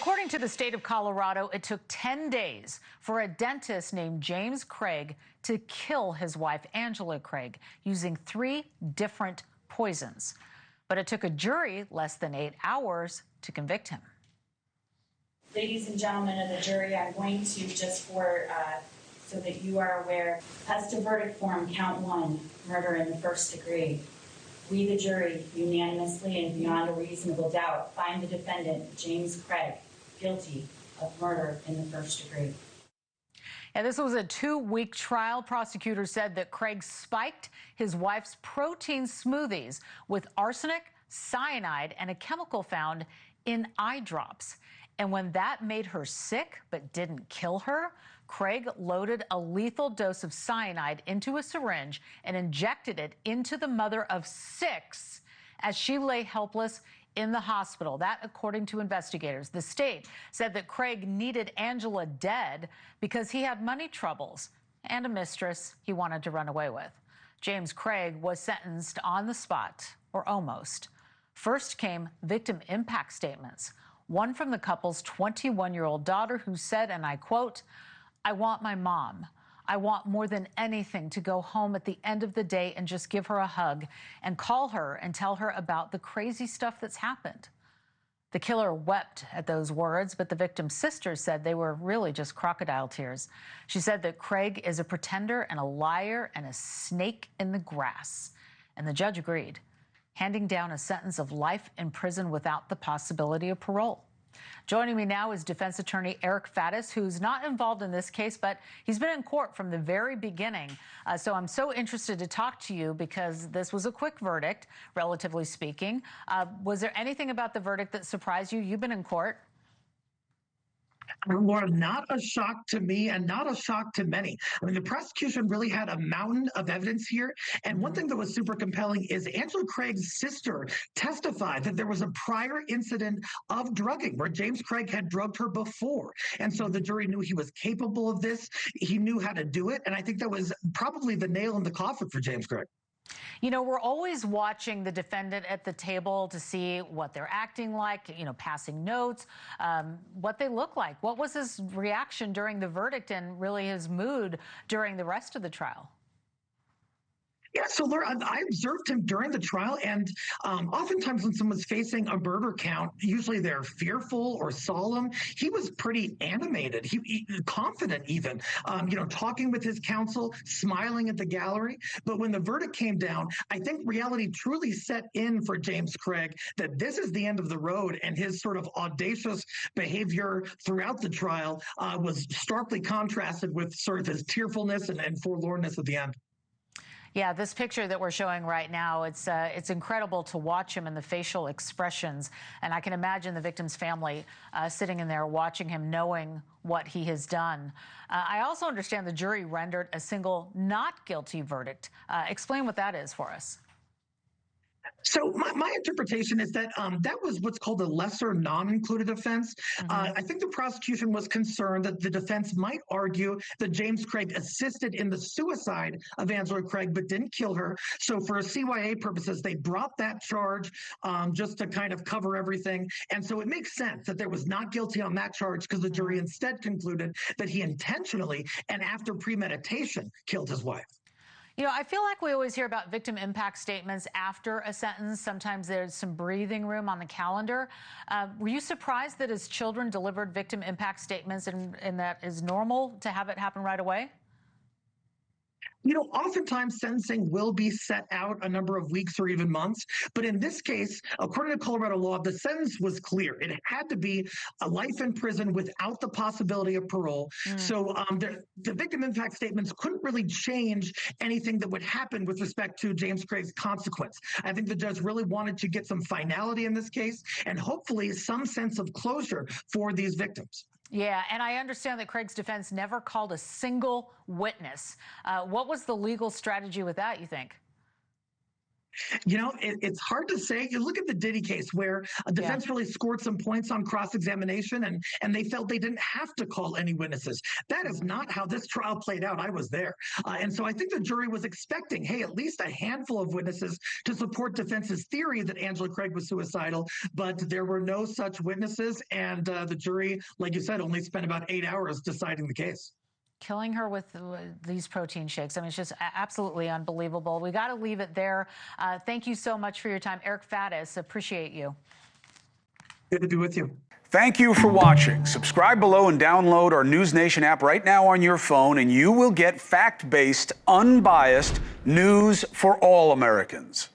According to the state of Colorado, it took 10 days for a dentist named James Craig to kill his wife, Ashleigh Craig, using 3 different poisons. But it took a jury less than 8 hours to convict him. Ladies and gentlemen of the jury, I'm going to, just so that you are aware, as to verdict form, count 1, murder in the first degree. We, the jury, unanimously and beyond a reasonable doubt, find the defendant, James Craig, guilty of murder in the first degree. Yeah, this was a 2-week trial. Prosecutors said that Craig spiked his wife's protein smoothies with arsenic, cyanide, and a chemical found in eye drops. And when that made her sick but didn't kill her, Craig loaded a lethal dose of cyanide into a syringe and injected it into the mother of 6 as she lay helpless in the hospital. That, according to investigators. The state said that Craig needed Angela dead because he had money troubles and a mistress he wanted to run away with. James Craig was sentenced on the spot, or almost. First came victim impact statements. One from the couple's 21-year-old daughter who said, and I quote, "I want my mom. I want more than anything to go home at the end of the day and just give her a hug and call her and tell her about the crazy stuff that's happened." The killer wept at those words, but the victim's sister said they were really just crocodile tears. She said that Craig is a pretender and a liar and a snake in the grass. And the judge agreed, handing down a sentence of life in prison without the possibility of parole. Joining me now is defense attorney Eric Faddis, who's not involved in this case, but he's been in court from the very beginning. So I'm so interested to talk to you because this was a quick verdict, relatively speaking. Was there anything about the verdict that surprised you? You've been in court. Laura, not a shock to me and not a shock to many. I mean, the prosecution really had a mountain of evidence here. And one thing that was super compelling is Angela Craig's sister testified that there was a prior incident of drugging where James Craig had drugged her before. And so the jury knew he was capable of this. He knew how to do it. And I think that was probably the nail in the coffin for James Craig. You know, we're always watching the defendant at the table to see what they're acting like, passing notes, what they look like. What was his reaction during the verdict and really his mood during the rest of the trial? Yeah, so Laura, I observed him during the trial, and oftentimes when someone's facing a murder count, usually they're fearful or solemn. He was pretty animated, he confident even, talking with his counsel, smiling at the gallery. But when the verdict came down, I think reality truly set in for James Craig that this is the end of the road, and his sort of audacious behavior throughout the trial was starkly contrasted with sort of his tearfulness and forlornness at the end. Yeah, this picture that we're showing right now, it's incredible to watch him and the facial expressions. And I can imagine the victim's family sitting in there watching him, knowing what he has done. I also understand the jury rendered a single not guilty verdict. Explain what that is for us. So my interpretation is that that was what's called a lesser non-included offense. I think the prosecution was concerned that the defense might argue that James Craig assisted in the suicide of Angela Craig but didn't kill her. So for CYA purposes, they brought that charge just to kind of cover everything. And so it makes sense that there was not guilty on that charge because the jury instead concluded that he intentionally and after premeditation killed his wife. I feel like we always hear about victim impact statements after a sentence. Sometimes there's some breathing room on the calendar. Were you surprised that his children delivered victim impact statements and that is normal to have it happen right away? Oftentimes sentencing will be set out a number of weeks or even months. But in this case, according to Colorado law, the sentence was clear. It had to be a life in prison without the possibility of parole. So the victim impact statements couldn't really change anything that would happen with respect to James Craig's consequence. I think the judge really wanted to get some finality in this case and hopefully some sense of closure for these victims. Yeah, and I understand that Craig's defense never called a single witness. What was the legal strategy with that, you think? You know, it's hard to say. You look at the Diddy case where a defense really scored some points on cross-examination and they felt they didn't have to call any witnesses. That is not how this trial played out. I was there. And so I think the jury was expecting, hey, at least a handful of witnesses to support defense's theory that Angela Craig was suicidal, but there were no such witnesses. And the jury, like you said, only spent about 8 hours deciding the case. Killing her with these protein shakes. I mean, it's just absolutely unbelievable. We got to leave it there. Thank you so much for your time. Eric Faddis, appreciate you. Good to be with you. Thank you for watching. Subscribe below and download our NewsNation app right now on your phone, and you will get fact-based, unbiased news for all Americans.